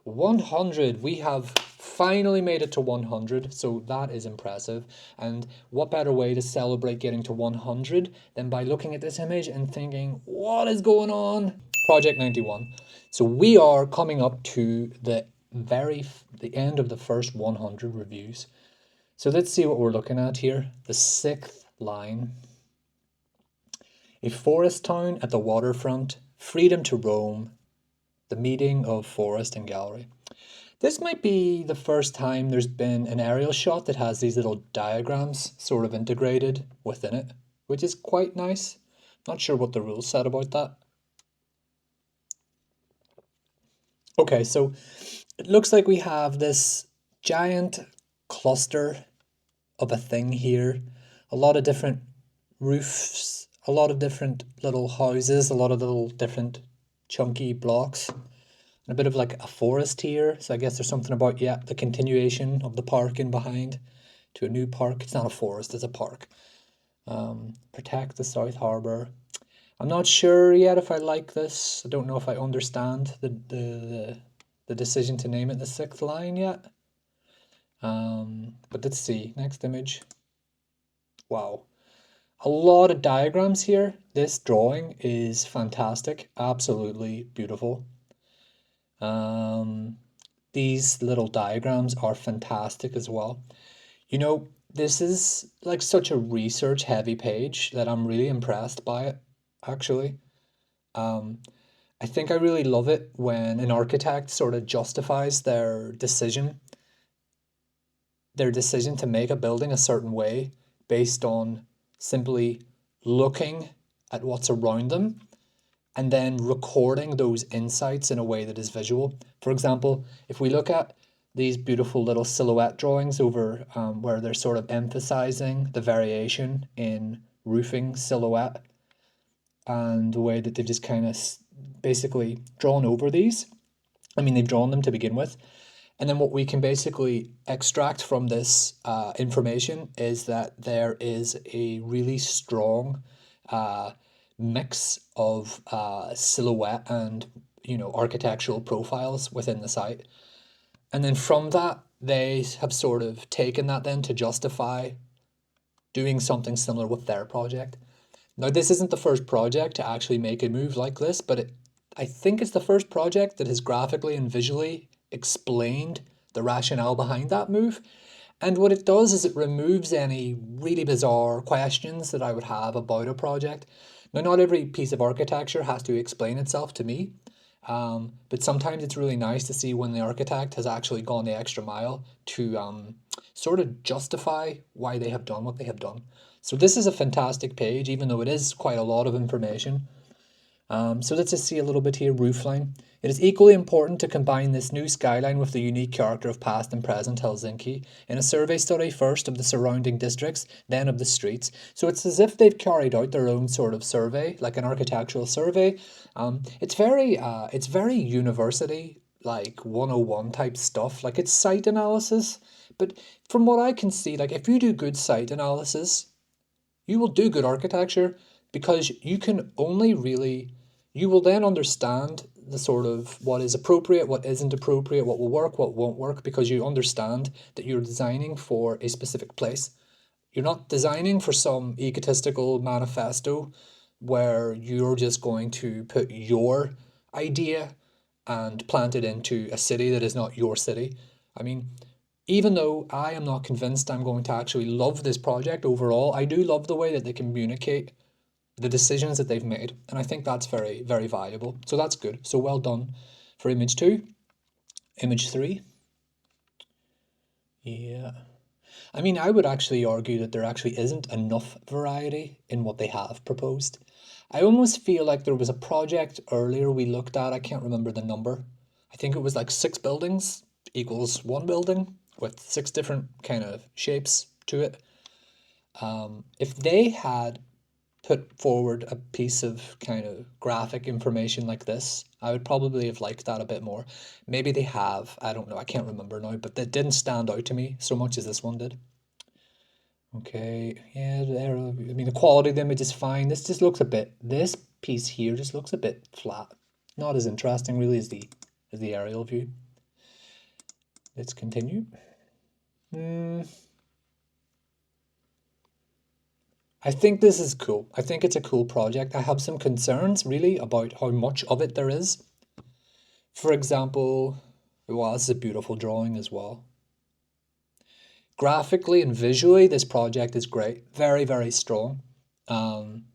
100. We have finally made it to 100, so that is impressive. And what better way to celebrate getting to 100 than by looking at this image and thinking, what is going on? Project 91. So we are coming up to the end of the first 100 reviews. So let's see what we're looking at here. The sixth line. A forest town at the waterfront, freedom to roam, the meeting of forest and gallery. This might be the first time there's been an aerial shot that has these little diagrams sort of integrated within it, which is quite nice. Not sure what the rules said about that. Okay, so it looks like we have this giant cluster of a thing here. A lot of different roofs, a lot of different little houses, a lot of little different chunky blocks. And a bit of like a forest here. So I guess there's something about, yeah, the continuation of the park in behind to a new park. It's not a forest, it's a park. Protect the South Harbour. I'm not sure yet if I like this. I don't know if I understand the decision to name it the sixth line yet. But let's see. Next image. Wow. A lot of diagrams here. This drawing is fantastic. Absolutely beautiful. These little diagrams are fantastic as well. You know, this is like such a research heavy page that I'm really impressed by it, actually. Um, I think I really love it when an architect sort of justifies their decision to make a building a certain way based on simply looking at what's around them and then recording those insights in a way that is visual. For example, if we look at these beautiful little silhouette drawings over where they're sort of emphasizing the variation in roofing silhouette and the way that they've just kind of basically drawn over these. I mean, they've drawn them to begin with. And then what we can basically extract from this information is that there is a really strong mix of silhouette and architectural profiles within the site. And then from that, they have sort of taken that then to justify doing something similar with their project. Now, this isn't the first project to actually make a move like this, but I think it's the first project that has graphically and visually explained the rationale behind that move. And what it does is it removes any really bizarre questions that I would have about a project. Now, not every piece of architecture has to explain itself to me, but sometimes it's really nice to see when the architect has actually gone the extra mile to sort of justify why they have done what they have done. So this is a fantastic page, even though it is quite a lot of information. So let's just see a little bit here, roofline. It is equally important to combine this new skyline with the unique character of past and present Helsinki in a survey study first of the surrounding districts, then of the streets. So it's as if they've carried out their own sort of survey, like an architectural survey. It's very university, like 101 type stuff, like it's site analysis. But from what I can see, like if you do good site analysis, you will do good architecture because you will then understand the sort of what is appropriate, what isn't appropriate, what will work, what won't work, because you understand that you're designing for a specific place. You're not designing for some egotistical manifesto where you're just going to put your idea and plant it into a city that is not your city. I mean, even though I am not convinced I'm going to actually love this project overall, I do love the way that they communicate the decisions that they've made. And I think that's very, very valuable. So that's good. So well done for image 2. Image 3. Yeah. I mean, I would actually argue that there actually isn't enough variety in what they have proposed. I almost feel like there was a project earlier we looked at, I can't remember the number. I think it was like 6 buildings equals one building with 6 different kind of shapes to it. If they had put forward a piece of kind of graphic information like this, I would probably have liked that a bit more. Maybe they have, I don't know, I can't remember now, but that didn't stand out to me so much as this one did. Okay, yeah, there. I mean, the quality of the image is fine. This piece here just looks a bit flat. Not as interesting really as the aerial view. Let's continue. I think this is cool. I think it's a cool project. I have some concerns really about how much of it there is. For example, well, this is a beautiful drawing as well. Graphically and visually, this project is great. Very, very strong. Um,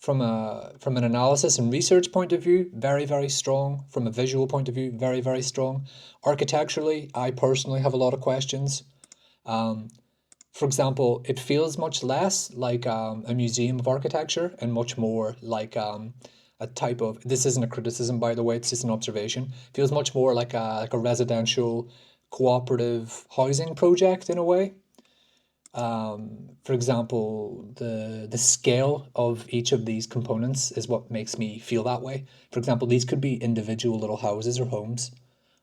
from an analysis and research point of view, very, very strong. From a visual point of view, very, very strong. Architecturally, I personally have a lot of questions. For example, it feels much less like a museum of architecture and much more like a type of, this isn't a criticism by the way, it's just an observation. It feels much more like a residential cooperative housing project in a way. For example, the scale of each of these components is what makes me feel that way. For example, these could be individual little houses or homes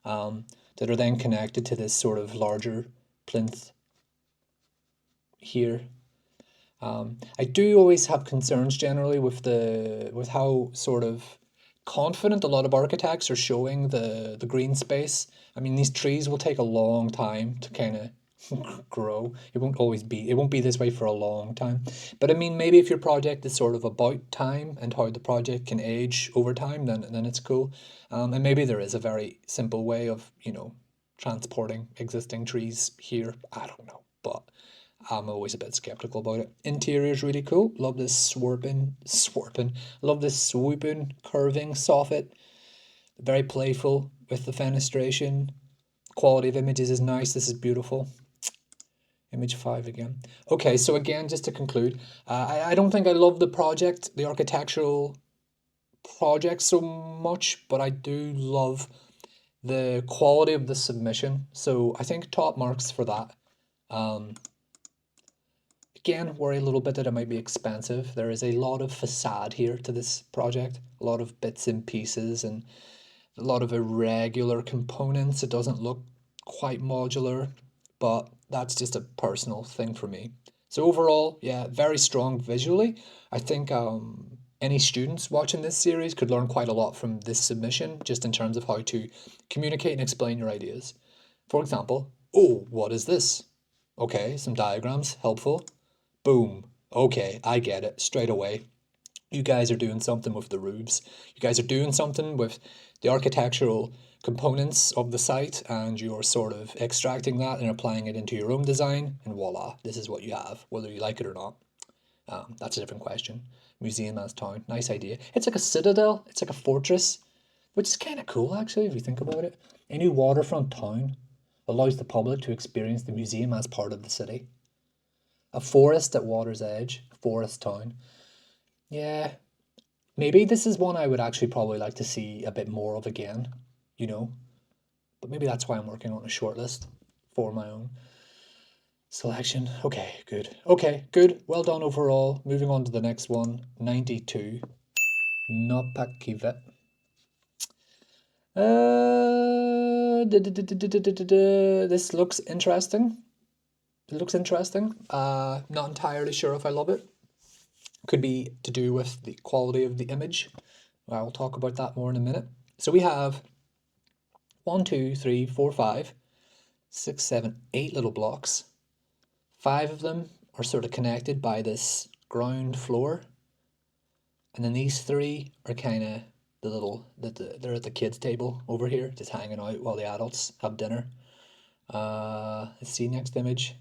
that are then connected to this sort of larger plinth here. I do always have concerns generally with with how sort of confident a lot of architects are showing the green space. I mean, these trees will take a long time to kind of grow. It won't be this way for a long time. But I mean, maybe if your project is sort of about time and how the project can age over time, then it's cool. And maybe there is a very simple way of, transporting existing trees here. I don't know, but I'm always a bit skeptical about it. Interior is really cool. Love this swarping. Love this swooping, curving soffit. Very playful with the fenestration. Quality of images is nice. This is beautiful. Image 5 again. Okay, so again, just to conclude, I don't think I love the project, the architectural project so much, but I do love the quality of the submission. So I think top marks for that. Again, worry a little bit that it might be expensive. There is a lot of facade here to this project, a lot of bits and pieces and a lot of irregular components. It doesn't look quite modular, but that's just a personal thing for me. So overall, yeah, very strong visually. I think any students watching this series could learn quite a lot from this submission, just in terms of how to communicate and explain your ideas. For example, oh, what is this? Okay, some diagrams, helpful. Boom. Okay, I get it straight away. You guys are doing something with the roofs. You guys are doing something with the architectural components of the site, and you're sort of extracting that and applying it into your own design, and voila, this is what you have, whether you like it or not. That's a different question. Museum as town, nice idea. It's like a citadel, it's like a fortress, which is kind of cool actually if you think about it. A new waterfront town allows the public to experience the museum as part of the city. A forest at water's edge, forest town. Yeah, maybe this is one I would actually probably like to see a bit more of again, you know. But maybe that's why I'm working on a shortlist for my own selection. Okay, good. Okay, good. Well done overall. Moving on to the next one, 92. Napakivet. This looks interesting. It looks interesting. Not entirely sure if I love it. Could be to do with the quality of the image. I will talk about that more in a minute. So we have 1, 2, 3, 4, 5, 6, 7, 8 little blocks. 5 of them are sort of connected by this ground floor. And then these 3 are kind of they're at the kids' table over here, just hanging out while the adults have dinner. Let's see, next image.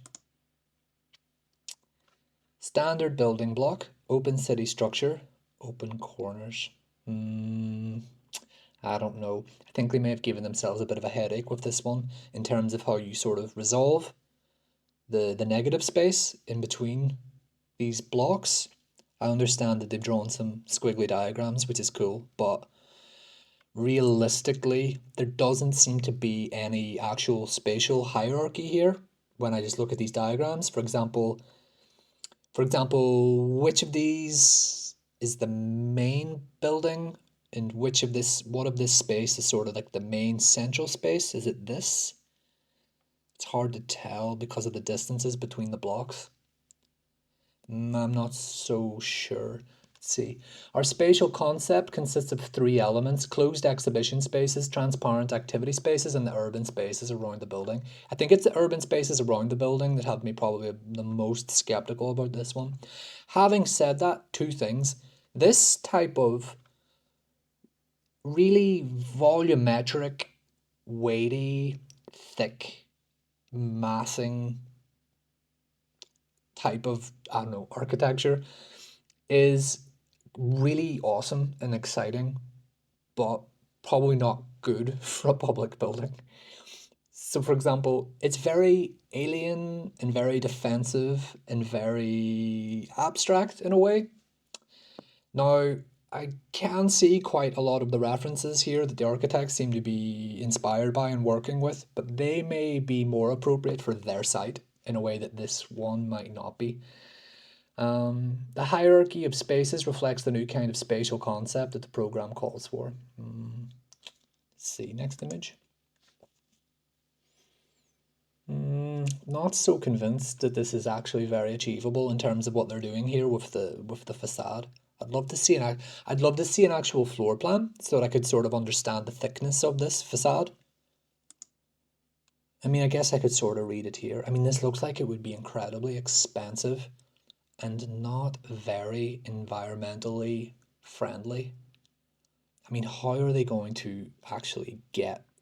Standard building block, open city structure, open corners. I don't know. I think they may have given themselves a bit of a headache with this one in terms of how you sort of resolve the negative space in between these blocks. I understand that they've drawn some squiggly diagrams, which is cool, but realistically, there doesn't seem to be any actual spatial hierarchy here when I just look at these diagrams. For example, which of these is the main building and what of this space is sort of like the main central space? Is it this? It's hard to tell because of the distances between the blocks. I'm not so sure. See, our spatial concept consists of three elements: closed exhibition spaces, transparent activity spaces, and the urban spaces around the building. I think it's the urban spaces around the building that have me probably the most skeptical about this one. Having said that, two things. This type of really volumetric, weighty, thick, massing type of, I don't know, architecture is really awesome and exciting, but probably not good for a public building. So, for example, it's very alien and very defensive and very abstract in a way. Now, I can see quite a lot of the references here that the architects seem to be inspired by and working with, but they may be more appropriate for their site in a way that this one might not be. The hierarchy of spaces reflects the new kind of spatial concept that the program calls for. Let's see, next image. Not so convinced that this is actually very achievable in terms of what they're doing here with the facade. I'd love to see an actual floor plan so that I could sort of understand the thickness of this facade. I mean, I guess I could sort of read it here. I mean, this looks like it would be incredibly expensive and not very environmentally friendly. I mean, how are they going to actually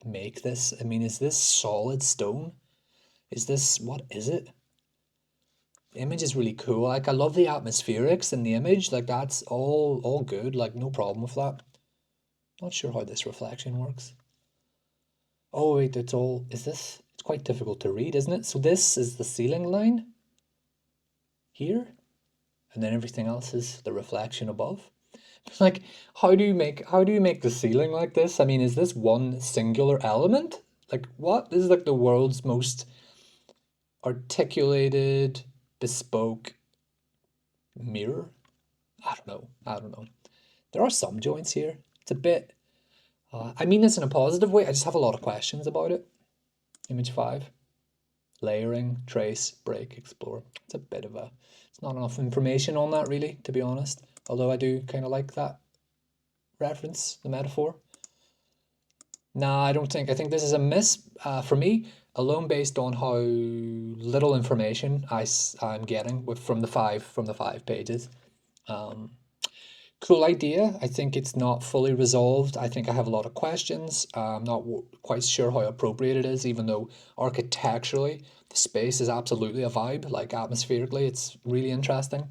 make this? I mean, is this solid stone? Is this, what is it? The image is really cool. Like, I love the atmospherics in the image. Like, that's all good. Like, no problem with that. Not sure how this reflection works. Oh wait, it's quite difficult to read, isn't it? So this is the ceiling line here, and then everything else is the reflection above. Like, how do you make the ceiling like this? I mean, is this one singular element? Like, what? This is like the world's most articulated, bespoke mirror. I don't know. I don't know. There are some joints here. It's a bit. I mean this in a positive way. I just have a lot of questions about it. Image 5. Layering, trace, break, explore. It's a bit of a. It's not enough information on that, really, to be honest. Although I do kind of like that reference, the metaphor. Nah, I don't think. I think this is a miss for me, alone based on how little information I'm getting from the five pages. Um, cool idea. I think it's not fully resolved. I think I have a lot of questions. I'm not quite sure how appropriate it is, even though architecturally the space is absolutely a vibe. Like atmospherically, it's really interesting.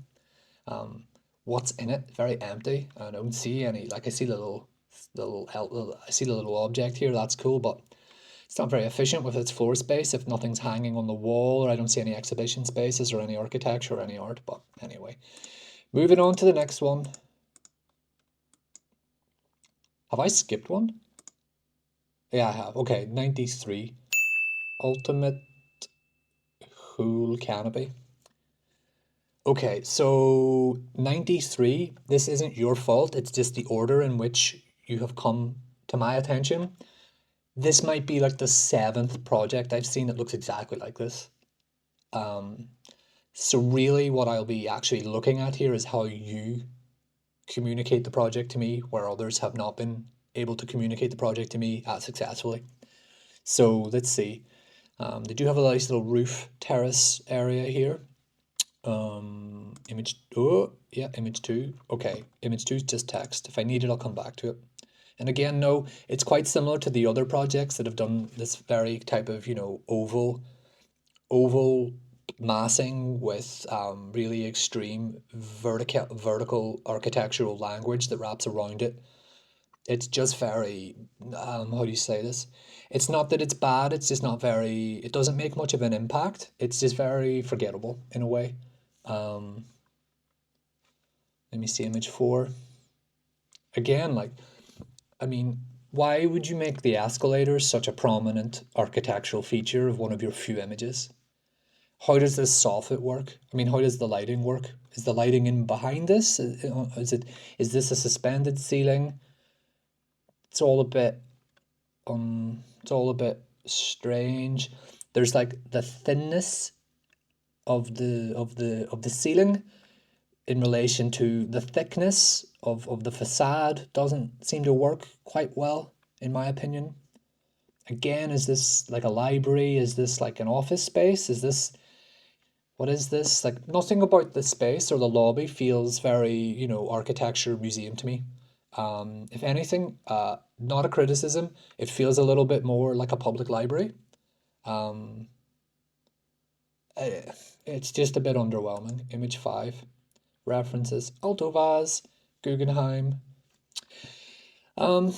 What's in it? Very empty. I don't see any. Like I see I see the little object here. That's cool, but it's not very efficient with its floor space if nothing's hanging on the wall, or I don't see any exhibition spaces or any architecture or any art. But anyway, moving on to the next one. Have I skipped one? Yeah, I have. Okay, 93. Ultimate Cool Canopy. Okay, so 93, this isn't your fault. It's just the order in which you have come to my attention. This might be like the seventh project I've seen that looks exactly like this. So really what I'll be actually looking at here is how you communicate the project to me where others have not been able to communicate the project to me as successfully. So let's see. They do have a nice little roof terrace area here. Image 2. Okay, image 2 is just text. If I need it, I'll come back to it. And again, no, it's quite similar to the other projects that have done this very type of, oval massing with really extreme vertical architectural language that wraps around it. It's just very, how do you say this? It's not that it's bad, it's just not very, it doesn't make much of an impact. It's just very forgettable in a way. Um, Let me see image 4. Again, like, I mean, why would you make the escalators such a prominent architectural feature of one of your few images? How does this soffit work? I mean, how does the lighting work? Is the lighting in behind this? Is this a suspended ceiling? It's all a bit it's all a bit strange. There's like the thinness of the ceiling in relation to the thickness of the facade doesn't seem to work quite well, in my opinion. Again, is this like a library? Is this like an office space? Is this, what is this? Like nothing about the space or the lobby feels very, architecture museum to me. If anything, not a criticism, it feels a little bit more like a public library. Um, it's just a bit underwhelming. Image 5. References Alto Vase, Guggenheim. Um,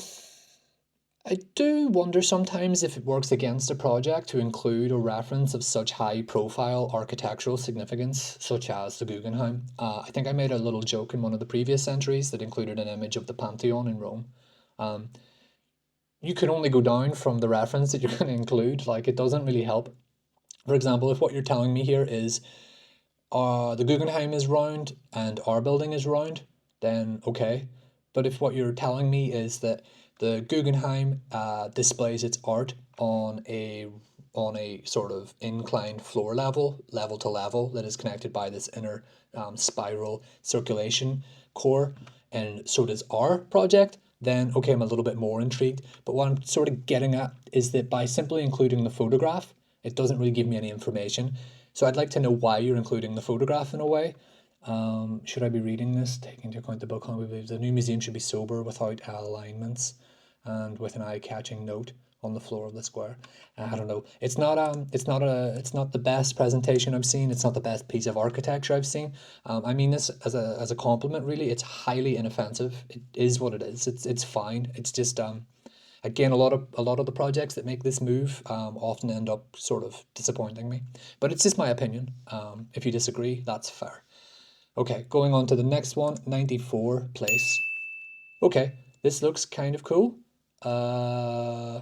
I do wonder sometimes if it works against a project to include a reference of such high profile architectural significance, such as the Guggenheim. I think I made a little joke in one of the previous entries that included an image of the Pantheon in Rome. Um, you can only go down from the reference that you're going to include, like, it doesn't really help. For example, if what you're telling me here is the Guggenheim is round and our building is round, then okay. But if what you're telling me is that the Guggenheim displays its art on a sort of inclined floor level, level to level, that is connected by this inner spiral circulation core, and so does our project, then okay, I'm a little bit more intrigued. But what I'm sort of getting at is that by simply including the photograph, it doesn't really give me any information. So I'd like to know why you're including the photograph in a way. Should I be reading this? Taking into account the book, I believe the new museum should be sober, without alignments, and with an eye-catching note on the floor of the square. I don't know. It's not the best presentation I've seen. It's not the best piece of architecture I've seen. I mean this as a compliment. Really, it's highly inoffensive. It is what it is. It's fine. It's just again, a lot of the projects that make this move often end up sort of disappointing me. But it's just my opinion. If you disagree, that's fair. Okay, going on to the next one, 94 place. Okay, this looks kind of cool. Uh,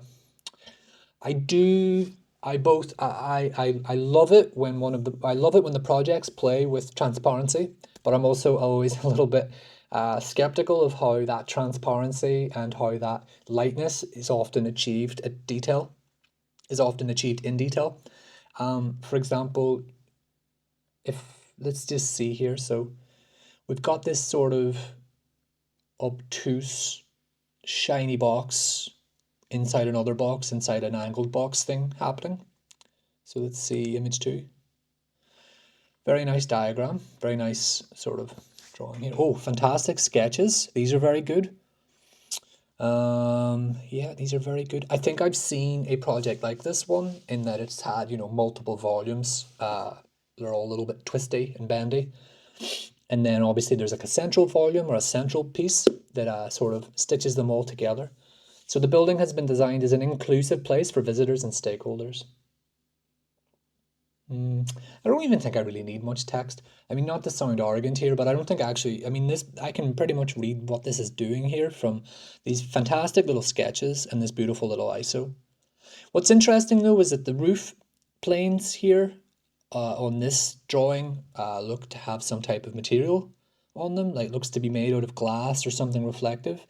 I do. I love it when I love it when the projects play with transparency, but I'm also always a little bit skeptical of how that transparency and how that lightness is often achieved at detail, is often achieved in detail. For example, if let's just see here. So we've got this sort of obtuse, shiny box inside another box, inside an angled box thing happening. So let's see image 2. Very nice diagram, very nice sort of drawing here. Oh, fantastic sketches. These are very good. Yeah, these are very good. I think I've seen a project like this one in that it's had, multiple volumes. They're all a little bit twisty and bendy. And then obviously there's like a central volume or a central piece that sort of stitches them all together. So the building has been designed as an inclusive place for visitors and stakeholders. I don't even think I really need much text. I mean, not to sound arrogant here, but I don't think actually, I mean, this, I can pretty much read what this is doing here from these fantastic little sketches and this beautiful little ISO. What's interesting though is that the roof planes here on this drawing look to have some type of material on them, like looks to be made out of glass or something reflective.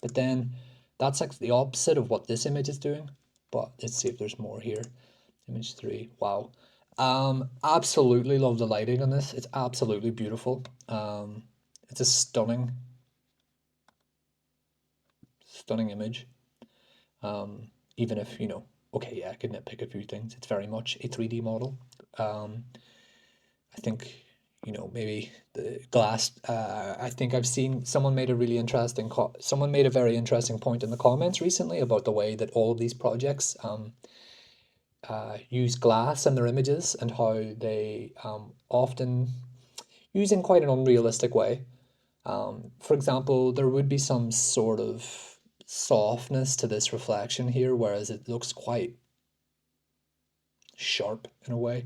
But then that's like the opposite of what this image is doing. But let's see if there's more here. Image 3. Wow. Absolutely love the lighting on this. It's absolutely beautiful. It's a stunning, stunning image. Even if, okay, yeah, I could nitpick a few things. It's very much a 3D model. I think, maybe the glass, I think I've seen someone made a really interesting, someone made a very interesting point in the comments recently about the way that all of these projects use glass in their images and how they often use in quite an unrealistic way. For example, there would be some sort of softness to this reflection here, whereas it looks quite sharp in a way.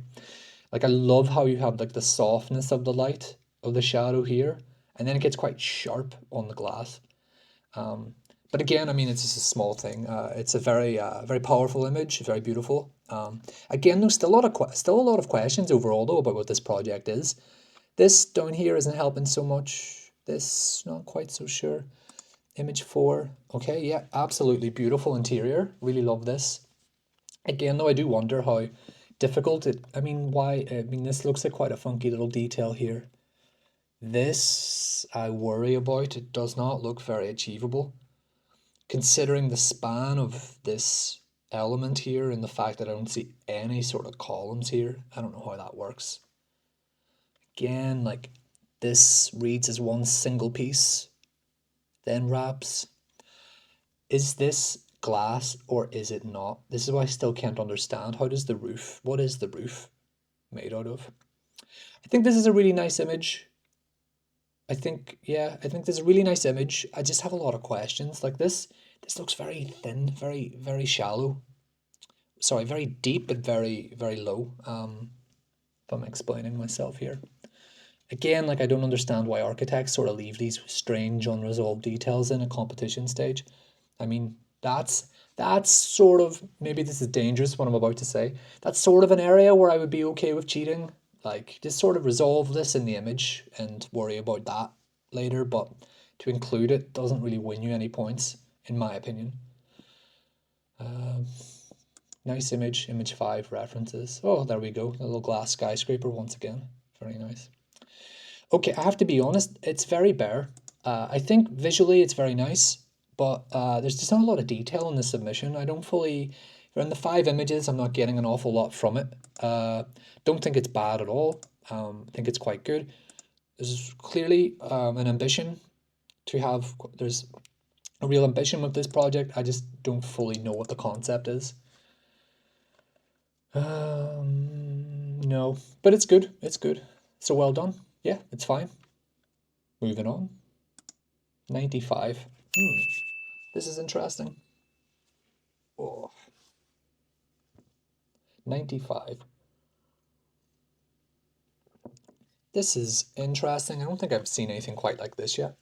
Like I love how you have like the softness of the light of the shadow here, and then it gets quite sharp on the glass. But again, I mean, it's just a small thing. It's a very powerful image, very beautiful. Again, there's still a lot of questions overall though about what this project is. This down here isn't helping so much. This, not quite so sure. Image 4. Okay, yeah, absolutely beautiful interior. Really love this. Again, though, I do wonder how difficult it. I mean, why? I mean, this looks like quite a funky little detail here. This I worry about. It does not look very achievable, considering the span of this element here and the fact that I don't see any sort of columns here. I don't know how that works. Again, like this reads as one single piece, then wraps. Is this glass or is it not? This is what I still can't understand. How does the roof, what is the roof made out of? I think this is a really nice image. I think, yeah, I think this is a really nice image. I just have a lot of questions. Like this looks very thin, very shallow. Sorry, very deep, but very low. If I'm explaining myself here. Again, like I don't understand why architects sort of leave these strange unresolved details in a competition stage. I mean, that's sort of, maybe this is dangerous what I'm about to say. That's sort of an area where I would be okay with cheating. Like just sort of resolve this in the image and worry about that later, but to include it doesn't really win you any points, in my opinion. Nice image, image 5 references. Oh, there we go. A little glass skyscraper once again. Very nice. Okay, I have to be honest, it's very bare. I think visually it's very nice, but there's just not a lot of detail in the submission. I don't fully, in the 5 images, I'm not getting an awful lot from it. Don't think it's bad at all. I think it's quite good. There's clearly an ambition to have, there's a real ambition with this project. I just don't fully know what the concept is. No, but it's good. It's good. So well done. Yeah, it's fine. Moving on. 95. This is interesting. Oh. 95. This is interesting. I don't think I've seen anything quite like this yet.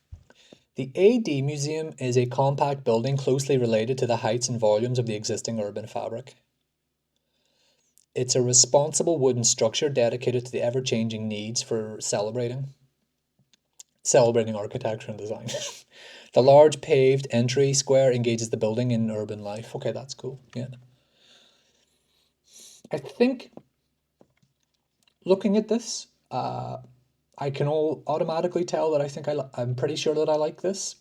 The AD Museum is a compact building closely related to the heights and volumes of the existing urban fabric. It's a responsible wooden structure dedicated to the ever-changing needs for celebrating architecture and design. The large paved entry square engages the building in urban life. Okay, that's cool. Yeah. I think looking at this, I can automatically tell that I think I'm pretty sure that I like this.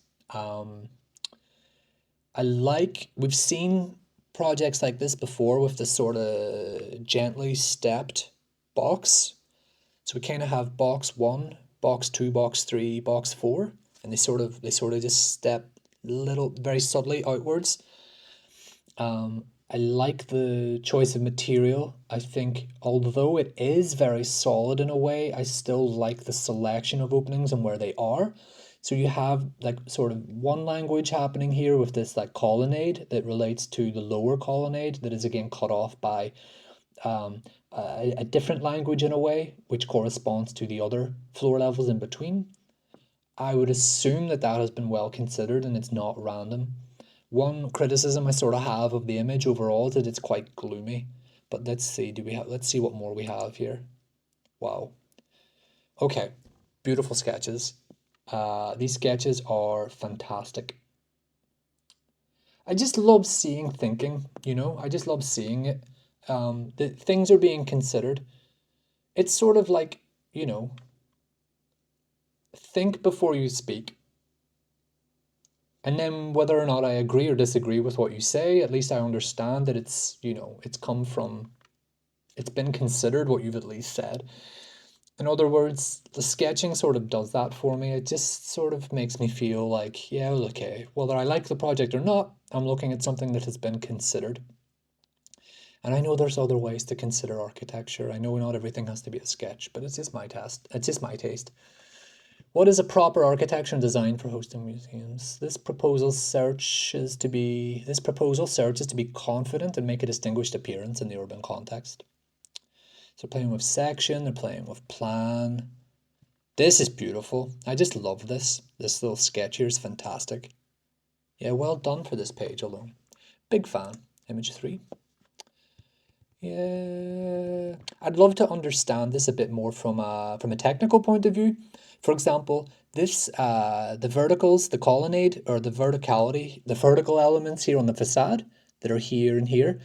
We've seen projects like this before with this sort of gently stepped box. So we kind of have box 1, box 2, box 3, box 4, and they sort of just step very subtly outwards. I like the choice of material. I think although it is very solid in a way, I still like the selection of openings and where they are. So you have like sort of one language happening here with this like colonnade that relates to the lower colonnade that is again cut off by a different language in a way, which corresponds to the other floor levels in between. I would assume that that has been well considered and it's not random. One criticism I sort of have of the image overall is that it's quite gloomy. But let's see, let's see what more we have here. Wow. Okay, beautiful sketches. These sketches are fantastic. I just love seeing thinking, I just love seeing it. That things are being considered. It's sort of like, think before you speak. And then whether or not I agree or disagree with what you say, at least I understand that it's been considered what you've at least said. In other words, the sketching sort of does that for me. It just sort of makes me feel like, yeah, okay, whether I like the project or not, I'm looking at something that has been considered. And I know there's other ways to consider architecture. I know not everything has to be a sketch, but it's just my taste. It's just my taste. What is a proper architecture and design for hosting museums? This proposal searches to be confident and make a distinguished appearance in the urban context. So they're playing with section, they're playing with plan. This is beautiful. I just love this. This little sketch here is fantastic. Yeah, well done for this page alone. Big fan. Image 3. Yeah, I'd love to understand this a bit more from a technical point of view. For example, this the verticals, the colonnade or the verticality, the vertical elements here on the facade that are here and here.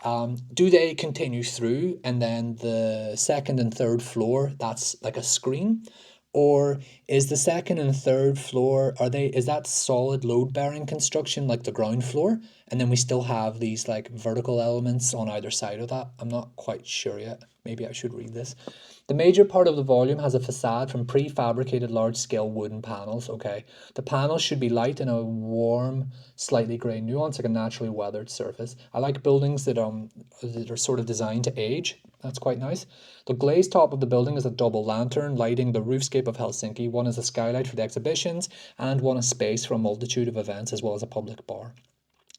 Do they continue through and then the second and third floor, that's like a screen? Or is the second and third floor, is that solid load bearing construction like the ground floor? And then we still have these like vertical elements on either side of that. I'm not quite sure yet. Maybe I should read this. The major part of the volume has a facade from prefabricated large-scale wooden panels. Okay. The panels should be light in a warm, slightly grey nuance, like a naturally weathered surface. I like buildings that are sort of designed to age. That's quite nice. The glazed top of the building is a double lantern lighting the roofscape of Helsinki. One is a skylight for the exhibitions, and one is space for a multitude of events, as well as a public bar.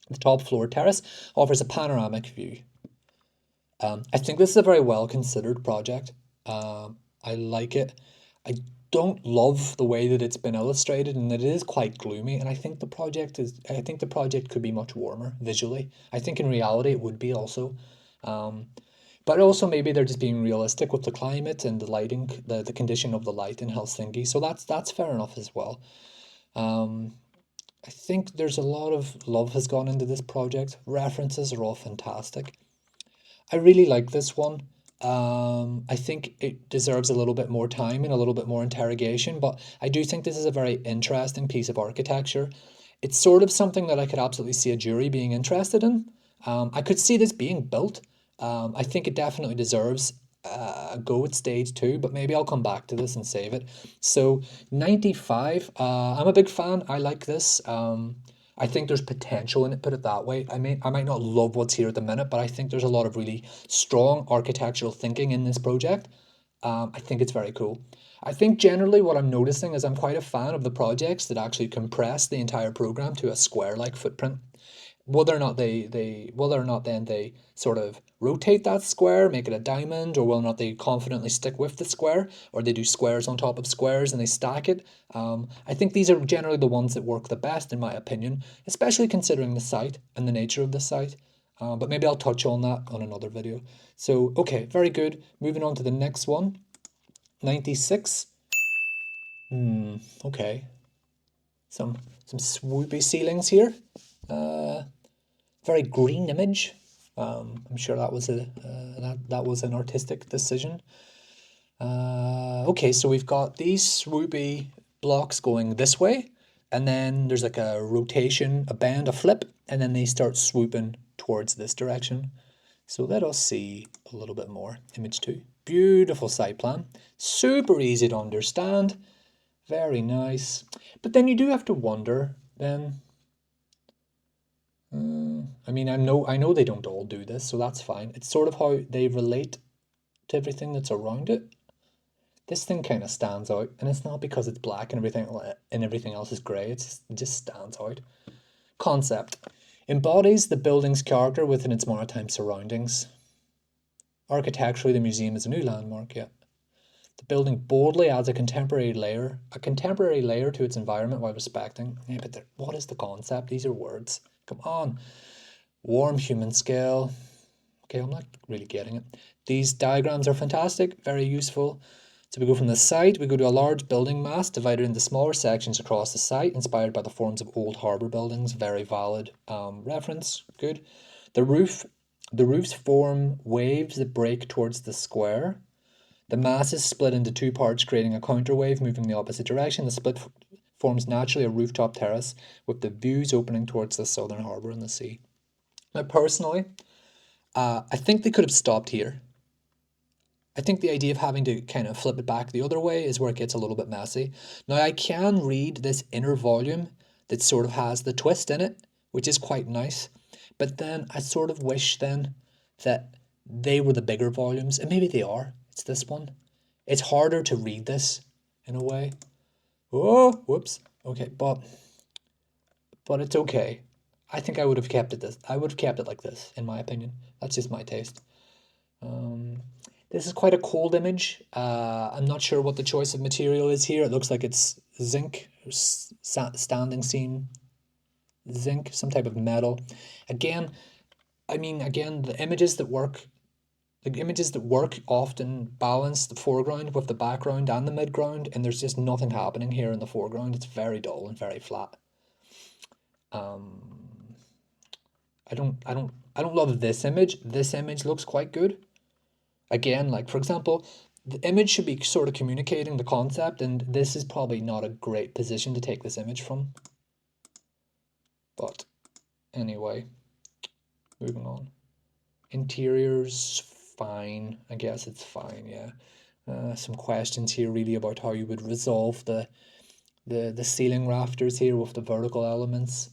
The top floor terrace offers a panoramic view. I think this is a very well considered project. I like it. I don't love the way that it's been illustrated, and it is quite gloomy. And I think the project could be much warmer visually. I think in reality it would be also. Um, but also maybe they're just being realistic with the climate and the lighting, the condition of the light in Helsinki. So that's fair enough as well. Um, I think there's a lot of love has gone into this project. References are all fantastic. I really like this one. I think it deserves a little bit more time and a little bit more interrogation, but I do think this is a very interesting piece of architecture. It's sort of something that I could absolutely see a jury being interested in. I could see this being built. I think it definitely deserves a go at stage two, but maybe I'll come back to this and save it. So 95, I'm a big fan. I like this. I think there's potential in it, put it that way. I might not love what's here at the minute, but I think there's a lot of really strong architectural thinking in this project. I think it's very cool. I think generally what I'm noticing is I'm quite a fan of the projects that actually compress the entire program to a square-like footprint. Whether or not then they sort of rotate that square, make it a diamond, or whether or not they confidently stick with the square, or they do squares on top of squares and they stack it. I think these are generally the ones that work the best, in my opinion, especially considering the site and the nature of the site. But maybe I'll touch on that on another video. So, okay, very good. Moving on to the next one. 96. Okay. Some swoopy ceilings here. Very green image. I'm sure that was that was an artistic decision. Okay, so we've got these swoopy blocks going this way, and then there's like a rotation, a bend, a flip, and then they start swooping towards this direction. So let us see a little bit more. Image 2. Beautiful site plan. Super easy to understand. Very nice. But then you do have to wonder then. I mean, I know they don't all do this, so that's fine. It's sort of how they relate to everything that's around it. This thing kind of stands out, and it's not because it's black and everything else is grey. It just stands out. Concept embodies the building's character within its maritime surroundings. Architecturally, the museum is a new landmark. Yeah, the building boldly adds a contemporary layer to its environment while respecting. Yeah, but what is the concept? These are words. Come on. Warm human scale. Okay, I'm not really getting it. These diagrams are fantastic, very useful. So we go from the site, we go to a large building mass divided into smaller sections across the site, inspired by the forms of old harbour buildings. Very valid reference. Good. The roofs form waves that break towards the square. The mass is split into two parts, creating a counterwave moving the opposite direction. The split forms naturally a rooftop terrace with the views opening towards the southern harbour and the sea. Now, personally, I think they could have stopped here. I think the idea of having to kind of flip it back the other way is where it gets a little bit messy. Now, I can read this inner volume that sort of has the twist in it, which is quite nice. But then I sort of wish then that they were the bigger volumes, and maybe they are. It's this one. It's harder to read this in a way. Oh, whoops. Okay, but it's okay. I think I would have kept it this. I would have kept it like this, in my opinion. That's just my taste. This is quite a cold image. I'm not sure what the choice of material is here. It looks like it's zinc, standing seam zinc, some type of metal. Again, the images that work often balance the foreground with the background and the midground, and there's just nothing happening here in the foreground. It's very dull and very flat. I don't love this image. This image looks quite good. Again, like for example, the image should be sort of communicating the concept, and this is probably not a great position to take this image from. But anyway, moving on. Interiors, fine. I guess it's fine, yeah. Some questions here really about how you would resolve the ceiling rafters here with the vertical elements,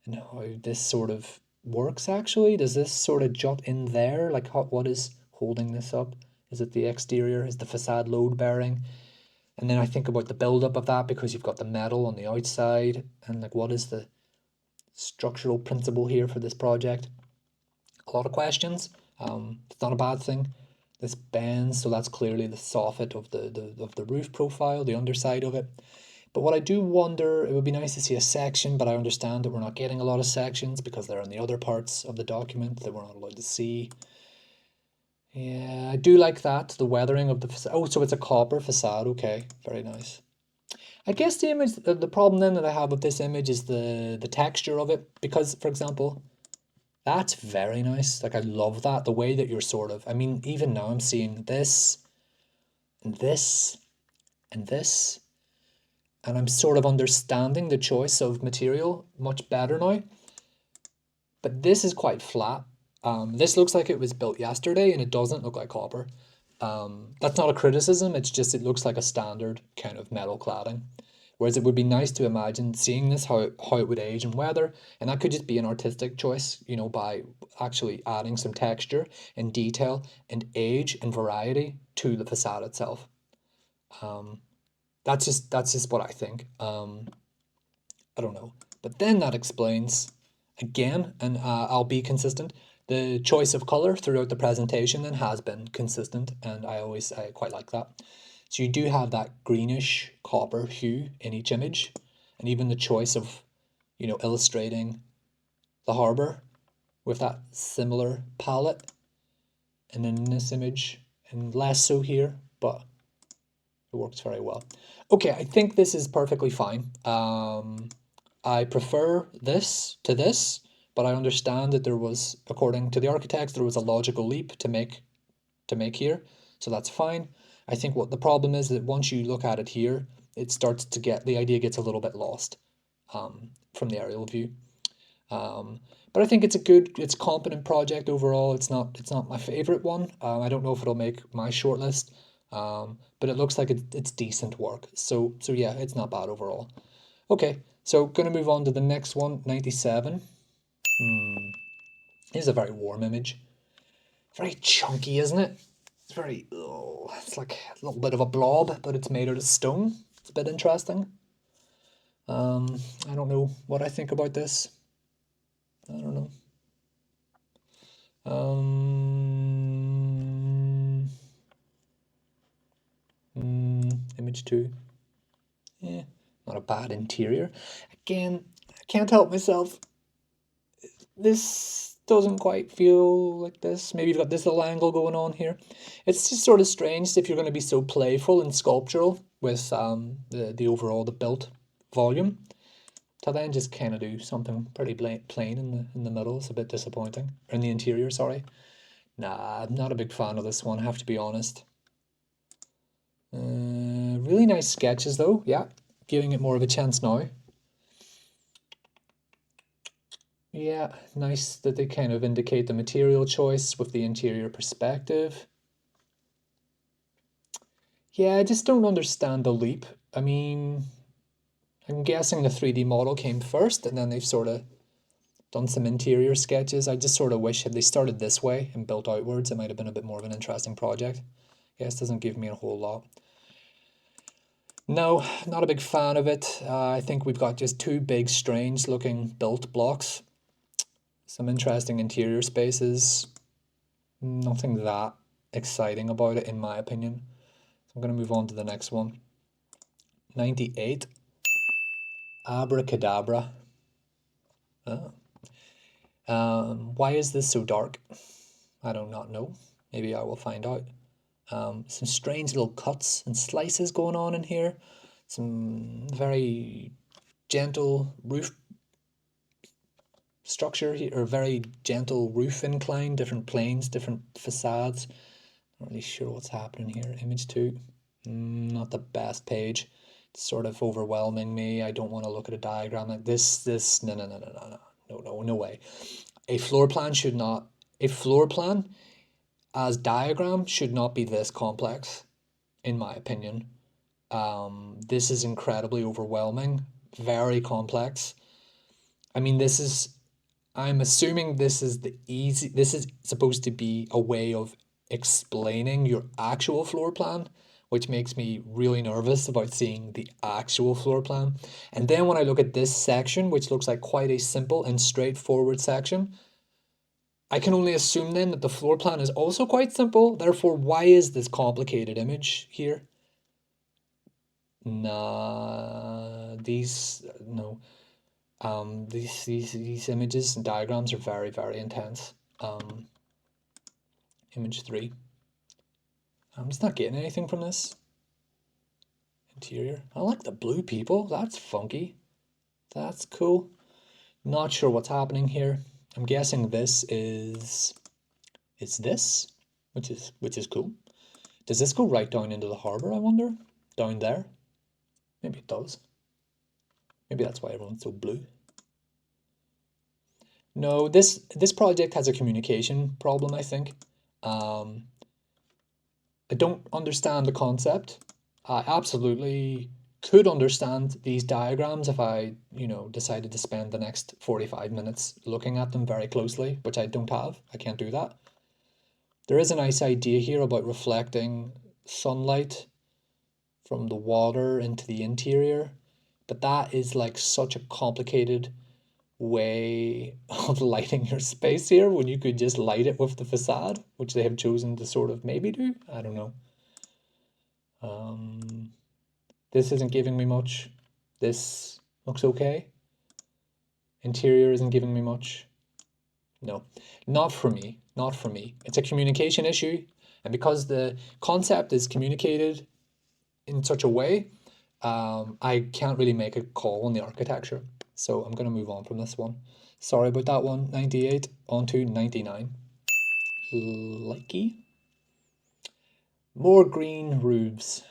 and how this sort of works actually. Does this sort of jut in there? Like what is holding this up? Is it the exterior? Is the facade load bearing? And then I think about the build-up of that, because you've got the metal on the outside, and like what is the structural principle here for this project? A lot of questions. It's not a bad thing. This bends, so that's clearly the soffit of the roof profile, the underside of it. But what I do wonder, it would be nice to see a section, but I understand that we're not getting a lot of sections because they're in the other parts of the document that we're not allowed to see. Yeah, I do like that, the weathering of the facade. Oh, so it's a copper facade. Okay, very nice. I guess the image, the problem then that I have with this image is the texture of it, because, for example, that's very nice. Like, I love that, the way that you're sort of, I mean, even now I'm seeing this and this and this, and I'm sort of understanding the choice of material much better now. But this is quite flat. This looks like it was built yesterday, and it doesn't look like copper. That's not a criticism, it's just it looks like a standard kind of metal cladding. Whereas it would be nice to imagine seeing this, how it would age in weather, and that could just be an artistic choice, you know, by actually adding some texture and detail and age and variety to the facade itself. That's just what I think. I don't know. But then that explains, again, and I'll be consistent, the choice of color throughout the presentation then has been consistent, and I quite like that. So you do have that greenish copper hue in each image, and even the choice of, you know, illustrating the harbor with that similar palette, and then in this image, and less so here, but it works very well. Okay, I think this is perfectly fine. I prefer this to this, but I understand that there was, according to the architects, there was a logical leap to make here, so that's fine. I think what the problem is that once you look at it here, it starts to get, the idea gets a little bit lost from the aerial view. But I think it's a competent project overall. It's not my favorite one. I don't know if it'll make my shortlist, but it looks like it's decent work. So yeah, it's not bad overall. Okay, so gonna move on to the next one, 97. This is a very warm image. Very chunky, isn't it? It's very, oh, it's like a little bit of a blob, but it's made out of stone. It's a bit interesting. I don't know what I think about this. I don't know. Image 2. Yeah, not a bad interior. Again, I can't help myself. This doesn't quite feel like this. Maybe you've got this little angle going on here. It's just sort of strange if you're going to be so playful and sculptural with the overall, the built volume, to then just kind of do something pretty plain in the middle. It's a bit disappointing. Or in the interior, sorry. Nah, I'm not a big fan of this one, I have to be honest. Really nice sketches though, yeah. Giving it more of a chance now. Yeah, nice that they kind of indicate the material choice with the interior perspective. Yeah, I just don't understand the leap. I mean, I'm guessing the 3D model came first, and then they've sort of done some interior sketches. I just sort of wish had they started this way and built outwards, it might have been a bit more of an interesting project. Yes, doesn't give me a whole lot. No, not a big fan of it. I think we've got just two big, strange looking built blocks. Some interesting interior spaces. Nothing that exciting about it, in my opinion. So I'm going to move on to the next one. 98. Abracadabra. Oh. Why is this so dark? I do not know. Maybe I will find out. Some strange little cuts and slices going on in here. Some very gentle roof structure here, or very gentle roof incline, different planes, different facades. Not really sure what's happening here. Image 2, not the best page. It's sort of overwhelming me. I don't want to look at a diagram like this. No, no, no, no, no, no, no, no, no way. A floor plan should not, a floor plan as diagram should not be this complex, in my opinion. This is incredibly overwhelming, very complex. I mean, I'm assuming this is this is supposed to be a way of explaining your actual floor plan, which makes me really nervous about seeing the actual floor plan. And then when I look at this section, which looks like quite a simple and straightforward section, I can only assume then that the floor plan is also quite simple. Therefore, why is this complicated image here? Nah, no. These images and diagrams are very, very intense. Image 3. I'm just not getting anything from this. Interior. I like the blue people. That's funky. That's cool. Not sure what's happening here. I'm guessing this is this, which is cool. Does this go right down into the harbor, I wonder? Down there? Maybe it does. Maybe that's why everyone's so blue. No, this project has a communication problem, I think. I don't understand the concept. I absolutely could understand these diagrams if I, decided to spend the next 45 minutes looking at them very closely, which I don't have. I can't do that. There is a nice idea here about reflecting sunlight from the water into the interior, but that is like such a complicated way of lighting your space here when you could just light it with the facade, which they have chosen to sort of maybe do. I don't know. This isn't giving me much. This looks okay. Interior isn't giving me much. No, not for me. Not for me. It's a communication issue, and because the concept is communicated in such a way, I can't really make a call on the architecture. So I'm going to move on from this one. Sorry about that one. 98 on to 99. Likey. More green roofs.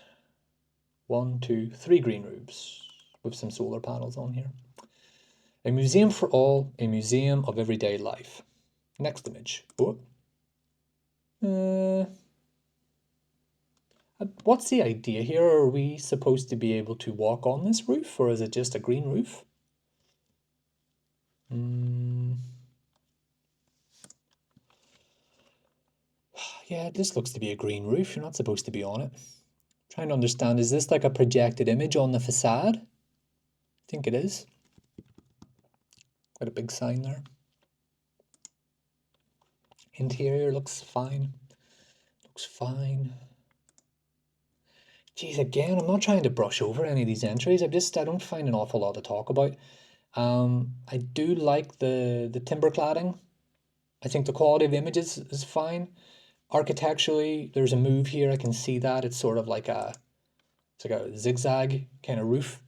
1, 2, 3 green roofs with some solar panels on here. A museum for all, a museum of everyday life. Next image. What's the idea here? Are we supposed to be able to walk on this roof, or is it just a green roof? Yeah, this looks to be a green roof. You're not supposed to be on it. I'm trying to understand, is this like a projected image on the facade? I think it is. Got a big sign there. Interior looks fine. Looks fine. Geez, again, I'm not trying to brush over any of these entries. I don't find an awful lot to talk about. I do like the timber cladding. I think the quality of the images is fine. Architecturally, there's a move here. I can see that. It's sort of like it's like a zigzag kind of roof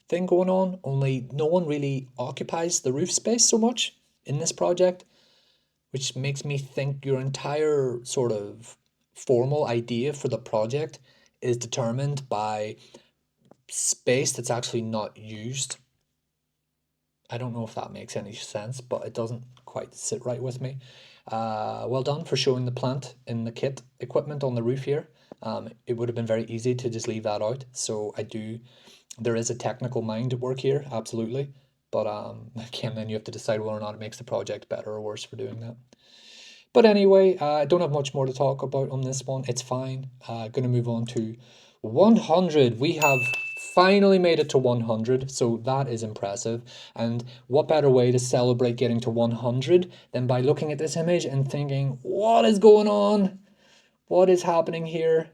thing going on, only no one really occupies the roof space so much in this project, which makes me think your entire sort of formal idea for the project is determined by space that's actually not used. I don't know if that makes any sense, but it doesn't quite sit right with me. Well done for showing the plant in the kit equipment on the roof here. It would have been very easy to just leave that out. So there is a technical mind at work here, absolutely. But again, then you have to decide whether or not it makes the project better or worse for doing that. But anyway, I don't have much more to talk about on this one. It's fine. Going to move on to 100. We have finally made it to 100, so that is impressive. And what better way to celebrate getting to 100 than by looking at this image and thinking, what is going on? What is happening here?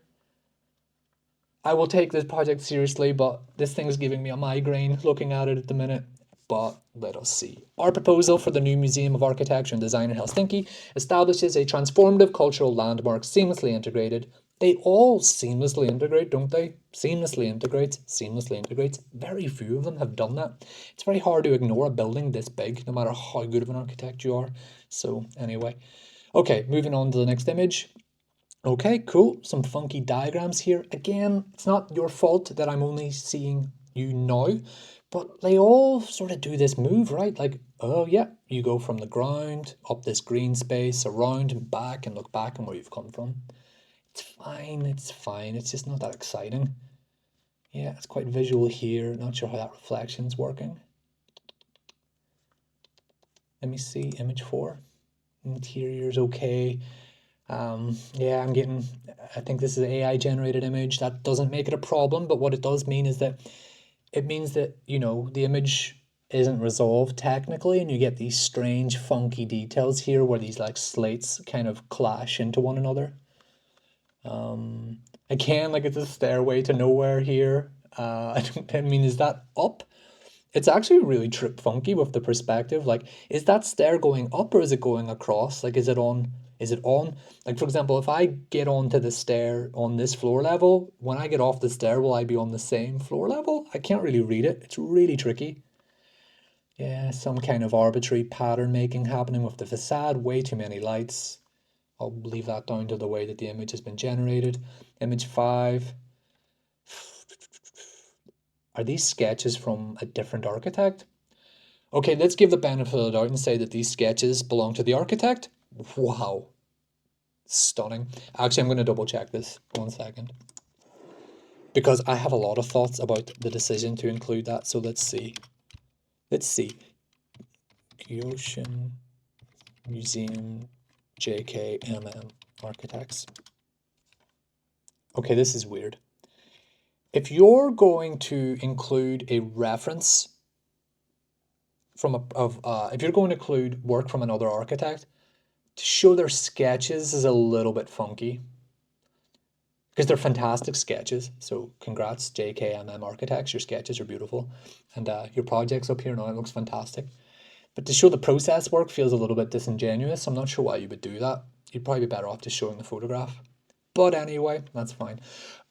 I will take this project seriously, but this thing is giving me a migraine looking at it at the minute. But let us see. Our proposal for the new Museum of Architecture and Design in Helsinki establishes a transformative cultural landmark seamlessly integrated. They all seamlessly integrate, don't they? Seamlessly integrates. Very few of them have done that. It's very hard to ignore a building this big, no matter how good of an architect you are. So anyway. Okay, moving on to the next image. Okay, cool. Some funky diagrams here. Again, it's not your fault that I'm only seeing you now, but they all sort of do this move, right? Like, oh yeah, you go from the ground, up this green space, around and back, and look back and where you've come from. It's fine, it's fine. It's just not that exciting. Yeah, it's quite visual here. Not sure how that reflection's working. Let me see, image 4. Interior's okay. Yeah, I think this is an AI generated image. That doesn't make it a problem, but what it does mean is that it means that, the image isn't resolved technically, and you get these strange, funky details here where these like slates kind of clash into one another. Again, like it's a stairway to nowhere here. I mean, is that up? It's actually really trip funky with the perspective. Like, is that stair going up or is it going across? Like, is it on? Is it on? Like, for example, if I get onto the stair on this floor level, when I get off the stair, will I be on the same floor level? I can't really read it. It's really tricky. Yeah, some kind of arbitrary pattern making happening with the facade. Way too many lights. I'll leave that down to the way that the image has been generated. Image 5. Are these sketches from a different architect? Okay, let's give the benefit of the doubt and say that these sketches belong to the architect. Wow, stunning. Actually, I'm going to double check this 1 second because I have a lot of thoughts about the decision to include that. So let's see. Let's see. Ocean Museum JKMM Architects. Okay, this is weird. If you're going to include a reference if you're going to include work from another architect, to show their sketches is a little bit funky because they're fantastic sketches. So congrats, JKMM Architects. Your sketches are beautiful, and your project's up here now. It looks fantastic. But to show the process work feels a little bit disingenuous. I'm not sure why you would do that. You'd probably be better off just showing the photograph. But anyway, that's fine.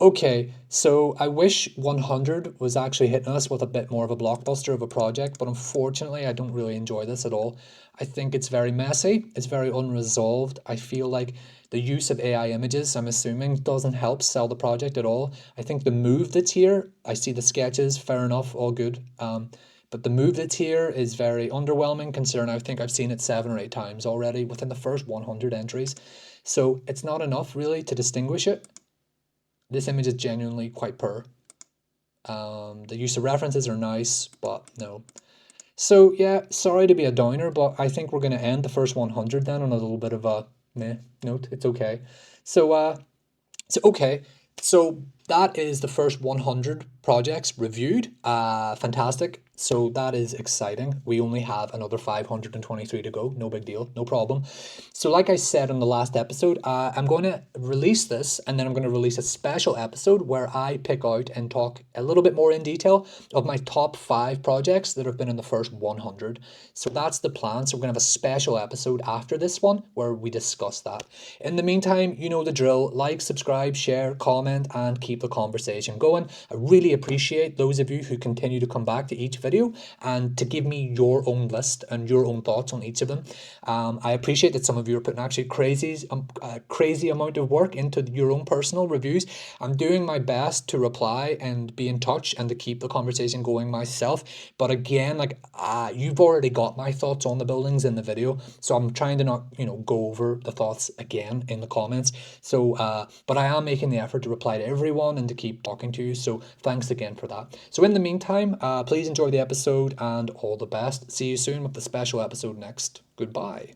Okay, so I wish 100 was actually hitting us with a bit more of a blockbuster of a project, but unfortunately, I don't really enjoy this at all. I think it's very messy, it's very unresolved. I feel like the use of AI images, I'm assuming, doesn't help sell the project at all. I think the move that's here, I see the sketches, fair enough, all good. But the move that's here is very underwhelming considering I think I've seen it 7 or 8 times already within the first 100 entries. So it's not enough really to distinguish it. This image is genuinely quite poor. The use of references are nice, but no. So yeah, sorry to be a downer, but I think we're going to end the first 100 then on a little bit of a meh note. It's okay. So okay, so that is the first 100 projects reviewed. Fantastic. So that is exciting. We only have another 523 to go. No big deal, no problem. So like I said in the last episode, I'm going to release this and then I'm going to release a special episode where I pick out and talk a little bit more in detail of my top 5 projects that have been in the first 100. So that's the plan. So we're going to have a special episode after this one where we discuss that. In the meantime, you know the drill. Like, subscribe, share, comment, and keep the conversation going. I really appreciate those of you who continue to come back to each video and to give me your own list and your own thoughts on each of them. I appreciate that some of you are putting actually crazy amount of work into your own personal reviews. I'm doing my best to reply and be in touch and to keep the conversation going myself. But again, like you've already got my thoughts on the buildings in the video, so I'm trying to not go over the thoughts again in the comments. So but I am making the effort to reply to everyone and to keep talking to you. So thanks again for that. So in the meantime, please enjoy the episode and all the best. See you soon with the special episode next. Goodbye.